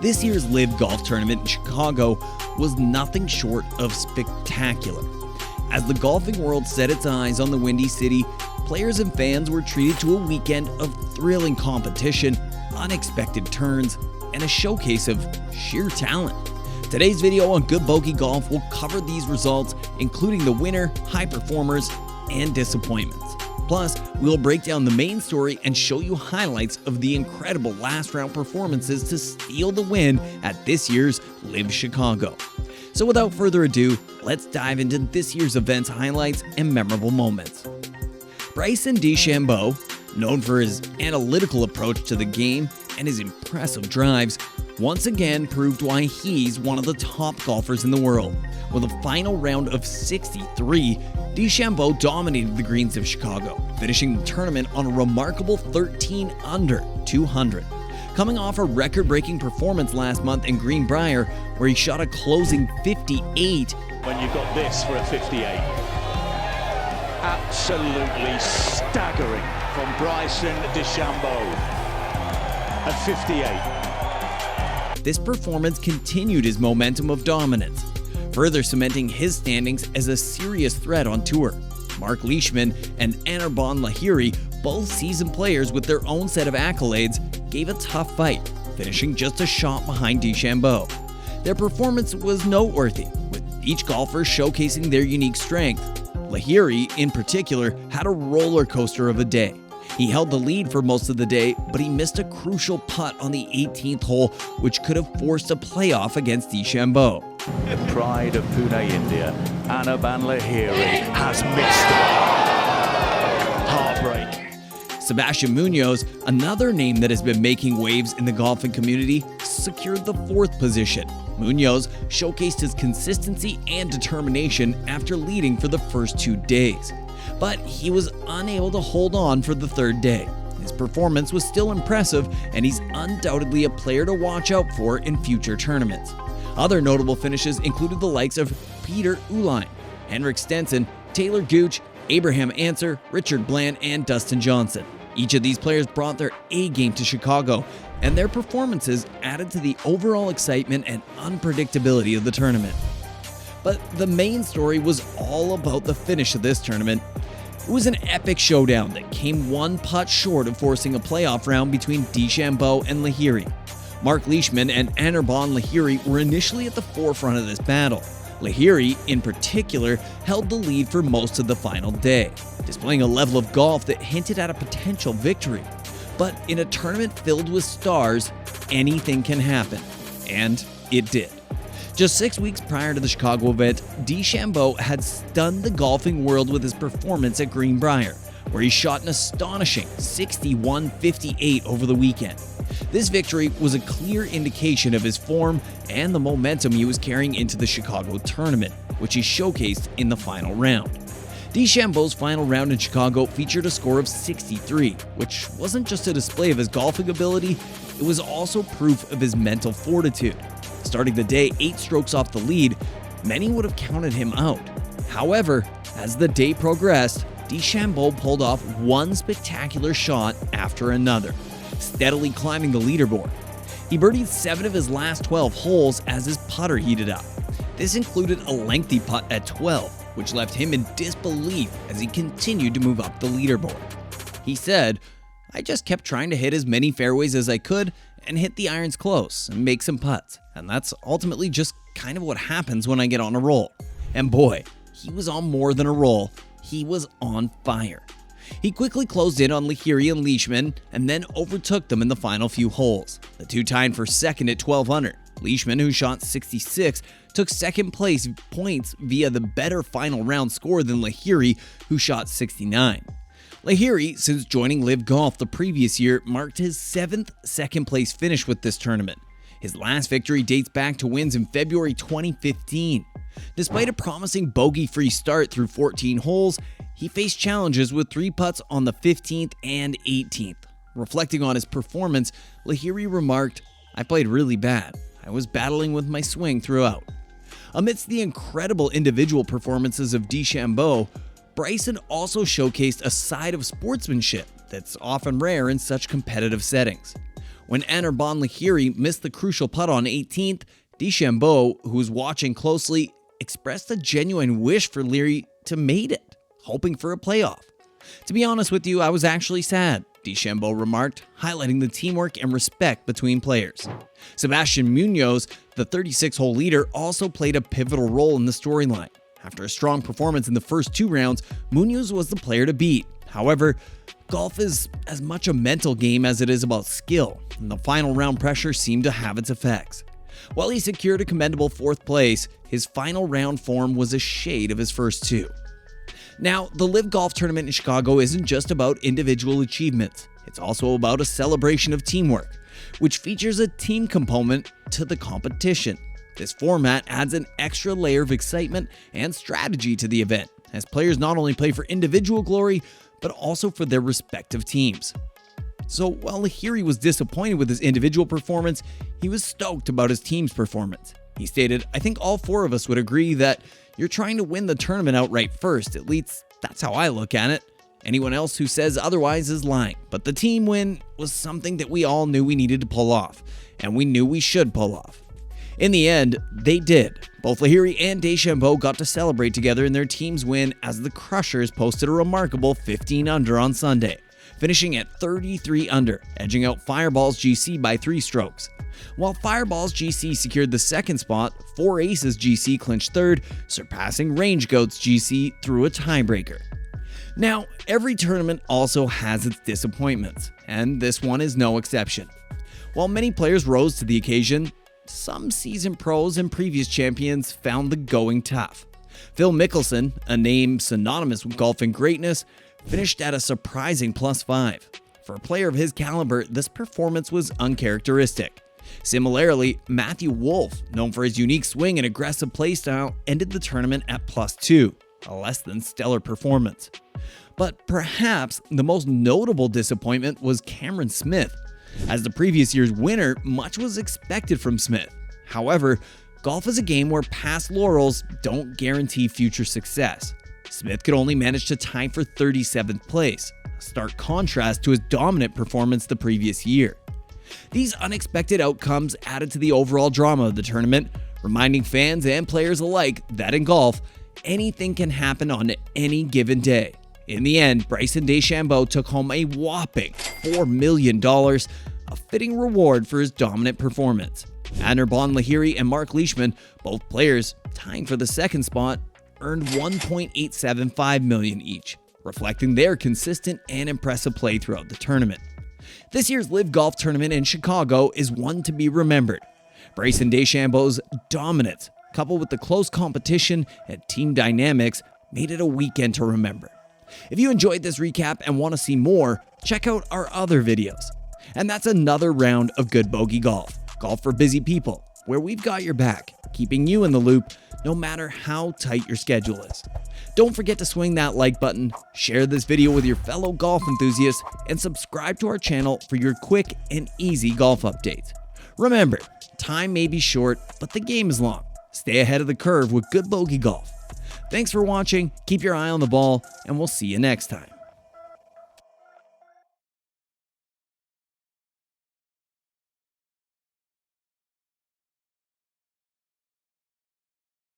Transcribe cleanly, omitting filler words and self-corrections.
This year's LIV Golf Tournament in Chicago was nothing short of spectacular. As the golfing world set its eyes on the Windy City, players and fans were treated to a weekend of thrilling competition, unexpected turns, and a showcase of sheer talent. Today's video on Good Bogey Golf will cover these results, including the winner, high performers, and disappointments. Plus, we'll break down the main story and show you highlights of the incredible last round performances to steal the win at this year's LIV Chicago. So without further ado, let's dive into this year's event's highlights and memorable moments. Bryson De Chambeau, known for his analytical approach to the game and his impressive drives, once again proved why he's one of the top golfers in the world. With a final round of 63, De Chambeau dominated the greens of Chicago, finishing the tournament on a remarkable 13 under 200. Coming off a record-breaking performance last month in Greenbrier, where he shot a closing 58. When you've got this for a 58. Absolutely staggering from Bryson De Chambeau at 58. This performance continued his momentum of dominance, further cementing his standings as a serious threat on tour. Mark Leishman and Anirban Lahiri, both seasoned players with their own set of accolades, gave a tough fight, finishing just a shot behind De Chambeau. Their performance was noteworthy, with each golfer showcasing their unique strength. Lahiri, in particular, had a roller coaster of a day. He held the lead for most of the day, but he missed a crucial putt on the 18th hole, which could have forced a playoff against De Chambeau. The pride of Pune, India, Anirban Lahiri has missed it. Heartbreak. Sebastian Munoz, another name that has been making waves in the golfing community, secured the 4th position. Munoz showcased his consistency and determination after leading for the first 2 days. But he was unable to hold on for the 3rd day. His performance was still impressive, and he's undoubtedly a player to watch out for in future tournaments. Other notable finishes included the likes of Peter Uihlein, Henrik Stenson, Taylor Gooch, Abraham Ancer, Richard Bland, and Dustin Johnson. Each of these players brought their A-game to Chicago, and their performances added to the overall excitement and unpredictability of the tournament. But the main story was all about the finish of this tournament. It was an epic showdown that came one putt short of forcing a playoff round between De Chambeau and Lahiri. Mark Leishman and Anirban Lahiri were initially at the forefront of this battle. Lahiri, in particular, held the lead for most of the final day, displaying a level of golf that hinted at a potential victory. But in a tournament filled with stars, anything can happen. And it did. Just 6 weeks prior to the Chicago event, De Chambeau had stunned the golfing world with his performance at Greenbrier, where he shot an astonishing 61-58 over the weekend. This victory was a clear indication of his form and the momentum he was carrying into the Chicago tournament, which he showcased in the final round. De Chambeau's final round in Chicago featured a score of 63, which wasn't just a display of his golfing ability, it was also proof of his mental fortitude. Starting the day 8 strokes off the lead, many would have counted him out. However, as the day progressed, De Chambeau pulled off one spectacular shot after another, steadily climbing the leaderboard. He birdied 7 of his last 12 holes as his putter heated up. This included a lengthy putt at 12, which left him in disbelief as he continued to move up the leaderboard. He said, "I just kept trying to hit as many fairways as I could and hit the irons close and make some putts. And that's ultimately just kind of what happens when I get on a roll." And boy, he was on more than a roll. He was on fire. He quickly closed in on Lahiri and Leishman and then overtook them in the final few holes. The two tied for second at 12 under. Leishman, who shot 66, took second place points via the better final round score than Lahiri, who shot 69. Lahiri, since joining LIV Golf the previous year, marked his 7th second-place finish with this tournament. His last victory dates back to wins in February 2015. Despite a promising bogey-free start through 14 holes, he faced challenges with 3 putts on the 15th and 18th. Reflecting on his performance, Lahiri remarked, "I played really bad. I was battling with my swing throughout." Amidst the incredible individual performances of De Chambeau, Bryson also showcased a side of sportsmanship that's often rare in such competitive settings. When Anirban Lahiri missed the crucial putt on 18th, De Chambeau, who was watching closely, expressed a genuine wish for Lahiri to make it, hoping for a playoff. "To be honest with you, I was actually sad," De Chambeau remarked, highlighting the teamwork and respect between players. Sebastian Munoz, the 36-hole leader, also played a pivotal role in the storyline. After a strong performance in the first 2 rounds, Munoz was the player to beat. However, golf is as much a mental game as it is about skill, and the final round pressure seemed to have its effects. While he secured a commendable 4th place, his final round form was a shade of his first 2. Now, the LIV Golf Tournament in Chicago isn't just about individual achievements. It's also about a celebration of teamwork, which features a team component to the competition. This format adds an extra layer of excitement and strategy to the event, as players not only play for individual glory, but also for their respective teams. So while Lahiri was disappointed with his individual performance, he was stoked about his team's performance. He stated, "I think all 4 of us would agree that you're trying to win the tournament outright first. At least that's how I look at it. Anyone else who says otherwise is lying. But the team win was something that we all knew we needed to pull off, and we knew we should pull off." In the end, they did. Both Lahiri and De Chambeau got to celebrate together in their team's win as the Crushers posted a remarkable 15 under on Sunday, finishing at 33 under, edging out Fireballs GC by 3 strokes. While Fireballs GC secured the 2nd spot, 4 Aces GC clinched 3rd, surpassing Range Goats GC through a tiebreaker. Now, every tournament also has its disappointments, and this one is no exception. While many players rose to the occasion, some seasoned pros and previous champions found the going tough. Phil Mickelson, a name synonymous with golfing greatness, finished at a surprising +5. For a player of his caliber, this performance was uncharacteristic. Similarly, Matthew Wolff, known for his unique swing and aggressive playstyle, ended the tournament at +2, a less than stellar performance. But perhaps the most notable disappointment was Cameron Smith. As the previous year's winner, much was expected from Smith. However, golf is a game where past laurels don't guarantee future success. Smith could only manage to tie for 37th place, a stark contrast to his dominant performance the previous year. These unexpected outcomes added to the overall drama of the tournament, reminding fans and players alike that in golf, anything can happen on any given day. In the end, Bryson De Chambeau took home a whopping $4 million, a fitting reward for his dominant performance. Anirban Lahiri and Mark Leishman, both players tying for the 2nd spot, earned $1.875 million each, reflecting their consistent and impressive play throughout the tournament. This year's LIV Golf Tournament in Chicago is one to be remembered. Bryson De Chambeau's dominance, coupled with the close competition and team dynamics, made it a weekend to remember. If you enjoyed this recap and want to see more, check out our other videos. And that's another round of Good Bogey Golf, golf for busy people, where we've got your back, keeping you in the loop no matter how tight your schedule is. Don't forget to swing that like button, share this video with your fellow golf enthusiasts, and subscribe to our channel for your quick and easy golf updates. Remember, time may be short, but the game is long. Stay ahead of the curve with Good Bogey Golf. Thanks for watching, keep your eye on the ball, and we'll see you next time.